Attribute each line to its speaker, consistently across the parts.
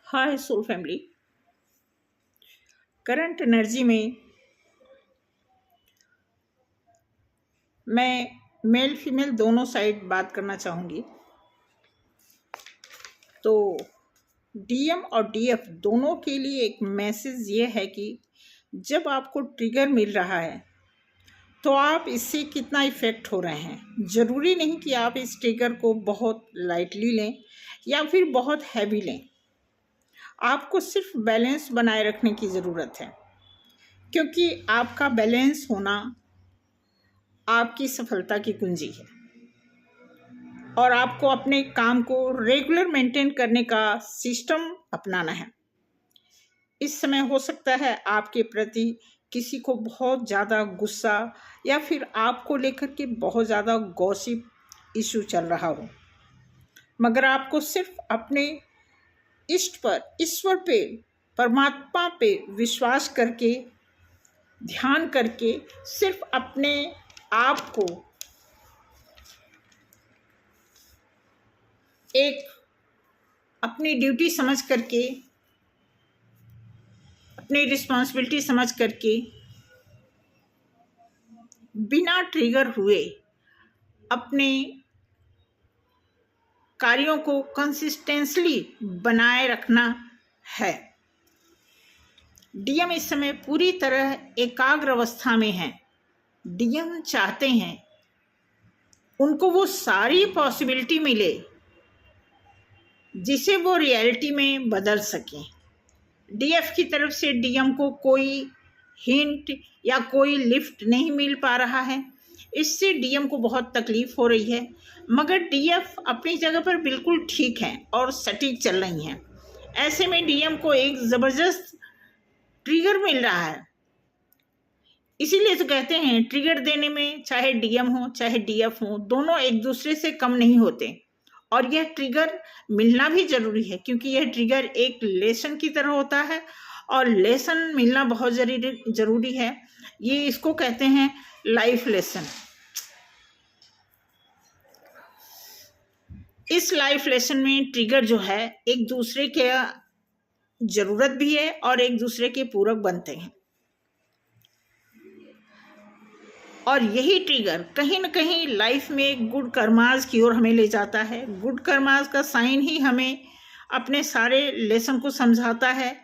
Speaker 1: हाय soul family. Current energy में मैं male female दोनों साइड बात करना चाहूँगी। तो डीएम और डीएफ दोनों के लिए एक मैसेज ये है कि जब आपको ट्रिगर मिल रहा है तो आप इससे कितना इफ़ेक्ट हो रहे हैं। ज़रूरी नहीं कि आप इस ट्रिगर को बहुत लाइटली लें या फिर बहुत हैवी लें। आपको सिर्फ बैलेंस बनाए रखने की ज़रूरत है, क्योंकि आपका बैलेंस होना आपकी सफलता की कुंजी है। और आपको अपने काम को रेगुलर मेंटेन करने का सिस्टम अपनाना है। इस समय हो सकता है आपके प्रति किसी को बहुत ज़्यादा गुस्सा या फिर आपको लेकर के बहुत ज़्यादा गॉसिप इशू चल रहा हो, मगर आपको सिर्फ अपने इष्ट पर, ईश्वर पे, परमात्मा पे विश्वास करके, ध्यान करके सिर्फ अपने आप को एक अपनी ड्यूटी समझ करके, अपनी रिस्पॉन्सिबिलिटी समझ करके, बिना ट्रिगर हुए अपने कार्यों को कंसिस्टेंसली बनाए रखना है। डीएम इस समय पूरी तरह एकाग्र अवस्था में है। डीएम चाहते हैं उनको वो सारी पॉसिबिलिटी मिले जिसे वो रियलिटी में बदल सकें। डीएफ की तरफ से डीएम को कोई हिंट या कोई लिफ्ट नहीं मिल पा रहा है। इससे डीएम को बहुत तकलीफ हो रही है, मगर डीएफ अपनी जगह पर बिल्कुल ठीक हैं और सटीक चल रही हैं। ऐसे में डीएम को एक ज़बरदस्त ट्रिगर मिल रहा है। इसीलिए तो कहते हैं ट्रिगर देने में चाहे डीएम हो चाहे डीएफ हो, दोनों एक दूसरे से कम नहीं होते। और यह ट्रिगर मिलना भी ज़रूरी है, क्योंकि यह ट्रिगर एक लेसन की तरह होता है और लेसन मिलना बहुत ज़रूरी है। ये इसको कहते हैं लाइफ लेसन। इस लाइफ लेसन में ट्रिगर जो है एक दूसरे के ज़रूरत भी है और एक दूसरे के पूरक बनते हैं। और यही ट्रिगर कहीं न कहीं लाइफ में गुड कर्माज की ओर हमें ले जाता है। गुड कर्माज का साइन ही हमें अपने सारे लेसन को समझाता है।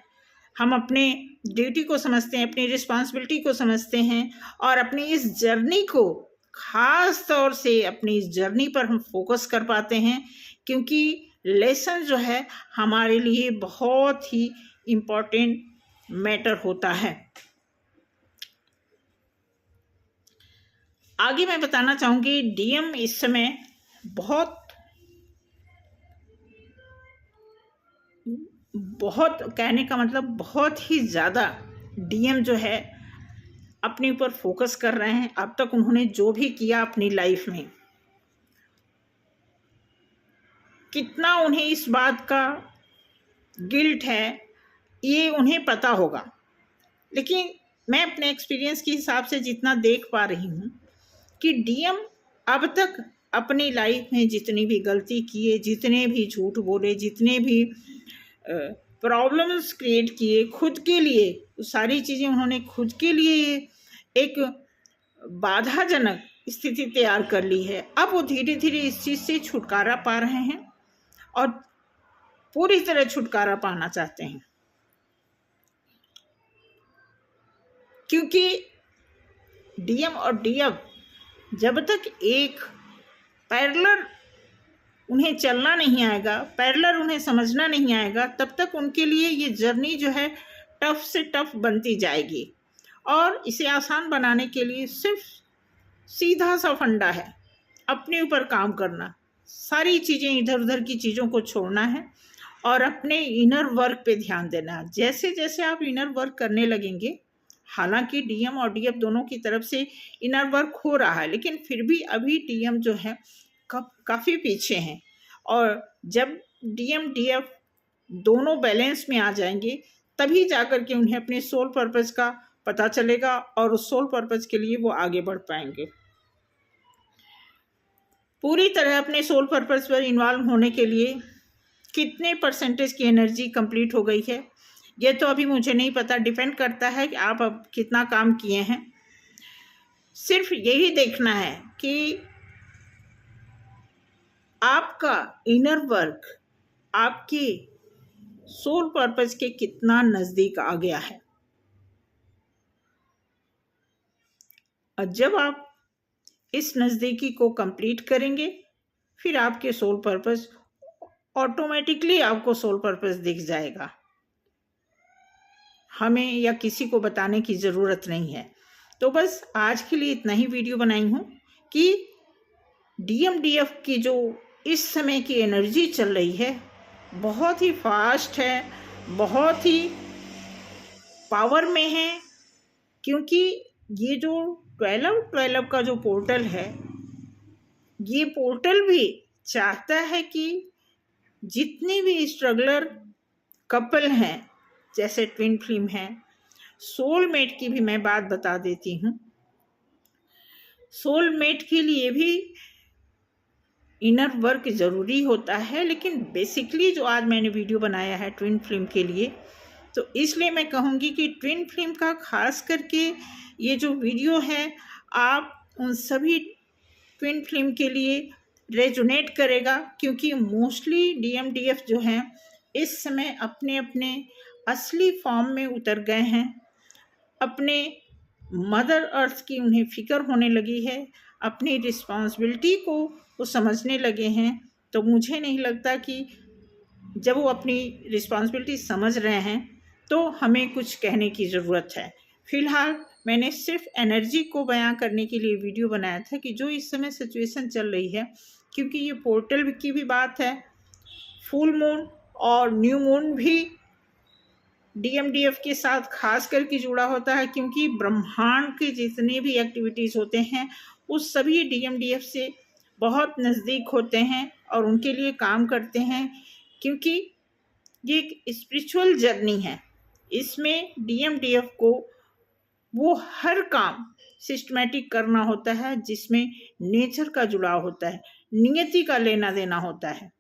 Speaker 1: हम अपने ड्यूटी को समझते हैं, अपनी रिस्पॉन्सिबिलिटी को समझते हैं और अपनी इस जर्नी को, ख़ास तौर से अपनी इस जर्नी पर हम फोकस कर पाते हैं, क्योंकि लेसन जो है हमारे लिए बहुत ही इम्पोर्टेंट मैटर होता है। आगे मैं बताना चाहूँगी डीएम इस समय बहुत कहने का मतलब बहुत ही ज़्यादा डीएम जो है अपने ऊपर फोकस कर रहे हैं। अब तक उन्होंने जो भी किया अपनी लाइफ में, कितना उन्हें इस बात का गिल्ट है ये उन्हें पता होगा। लेकिन मैं अपने एक्सपीरियंस के हिसाब से जितना देख पा रही हूँ कि डीएम अब तक अपनी लाइफ में जितनी भी गलती किए, जितने भी झूठ बोले, जितने भी प्रॉब्लम्स क्रिएट किए खुद के लिए, सारी चीज़ें उन्होंने खुद के लिए एक बाधाजनक स्थिति तैयार कर ली है। अब वो धीरे धीरे इस चीज़ से छुटकारा पा रहे हैं और पूरी तरह छुटकारा पाना चाहते हैं, क्योंकि डीएम और डीएफ जब तक एक पैरेलल उन्हें चलना नहीं आएगा, पैरेलल उन्हें समझना नहीं आएगा, तब तक उनके लिए ये जर्नी जो है टफ से टफ बनती जाएगी। और इसे आसान बनाने के लिए सिर्फ सीधा सा फंडा है, अपने ऊपर काम करना, सारी चीज़ें इधर उधर की चीज़ों को छोड़ना है और अपने इनर वर्क पे ध्यान देना है। जैसे जैसे आप इनर वर्क करने लगेंगे, हालांकि डीएम और डीएफ दोनों की तरफ से इनर वर्क हो रहा है, लेकिन फिर भी अभी डीएम जो है काफ़ी पीछे हैं। और जब डीएम डीएफ दोनों बैलेंस में आ जाएंगे, तभी जाकर के उन्हें अपने सोल पर्पस का पता चलेगा और उस सोल पर्पस के लिए वो आगे बढ़ पाएंगे। पूरी तरह अपने सोल पर्पस पर इन्वॉल्व होने के लिए कितने परसेंटेज की एनर्जी कंप्लीट हो गई है ये तो अभी मुझे नहीं पता, डिपेंड करता है कि आप अब कितना काम किए हैं। सिर्फ यही देखना है कि आपका इनर वर्क आपके सोल पर्पस के कितना नज़दीक आ गया है। और जब आप इस नज़दीकी को कंप्लीट करेंगे फिर आपके सोल पर्पस ऑटोमेटिकली आपको सोल पर्पस दिख जाएगा। हमें या किसी को बताने की ज़रूरत नहीं है। तो बस आज के लिए इतना ही वीडियो बनाई हूँ कि DMDF की जो इस समय की एनर्जी चल रही है बहुत ही फास्ट है, बहुत ही पावर में है, क्योंकि ये जो 12-12 का जो पोर्टल है ये पोर्टल भी चाहता है कि जितने भी स्ट्रगलर कपल हैं, जैसे ट्विन फ्लेम है, सोलमेट की भी मैं बात बता देती हूँ। सोलमेट के लिए भी इनर वर्क ज़रूरी होता है, लेकिन बेसिकली जो आज मैंने वीडियो बनाया है ट्विन फ्लेम के लिए, तो इसलिए मैं कहूँगी कि ट्विन फ्लेम का खास करके ये जो वीडियो है आप उन सभी ट्विन फ्लेम के लिए रेजोनेट करेगा, क्योंकि मोस्टली DMDF जो हैं इस समय अपने अपने असली फॉर्म में उतर गए हैं। अपने मदर अर्थ की उन्हें फिक्र होने लगी है, अपनी रिस्पॉन्सिबिलिटी को वो समझने लगे हैं। तो मुझे नहीं लगता कि जब वो अपनी रिस्पॉन्सिबिलिटी समझ रहे हैं तो हमें कुछ कहने की ज़रूरत है। फ़िलहाल मैंने सिर्फ एनर्जी को बयां करने के लिए वीडियो बनाया था कि जो इस समय सिचुएशन चल रही है, क्योंकि ये पोर्टल की भी बात है, फुल मून और न्यू मून भी DMDF के साथ खास करके जुड़ा होता है, क्योंकि ब्रह्मांड के जितने भी एक्टिविटीज़ होते हैं उस सभी DMDF से बहुत नज़दीक होते हैं और उनके लिए काम करते हैं, क्योंकि ये एक स्पिरिचुअल जर्नी है। इसमें DMDF को वो हर काम सिस्टमैटिक करना होता है जिसमें नेचर का जुड़ाव होता है, नियति का लेना देना होता है।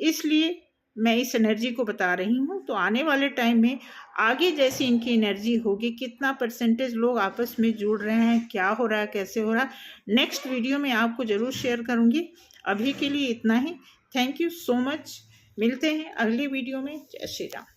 Speaker 1: इसलिए मैं इस एनर्जी को बता रही हूँ। तो आने वाले टाइम में आगे जैसी इनकी एनर्जी होगी, कितना परसेंटेज लोग आपस में जुड़ रहे हैं, क्या हो रहा है, कैसे हो रहा है, नेक्स्ट वीडियो में आपको ज़रूर शेयर करूँगी। अभी के लिए इतना ही। Thank you so much. मिलते हैं अगली वीडियो में। जय श्री राम।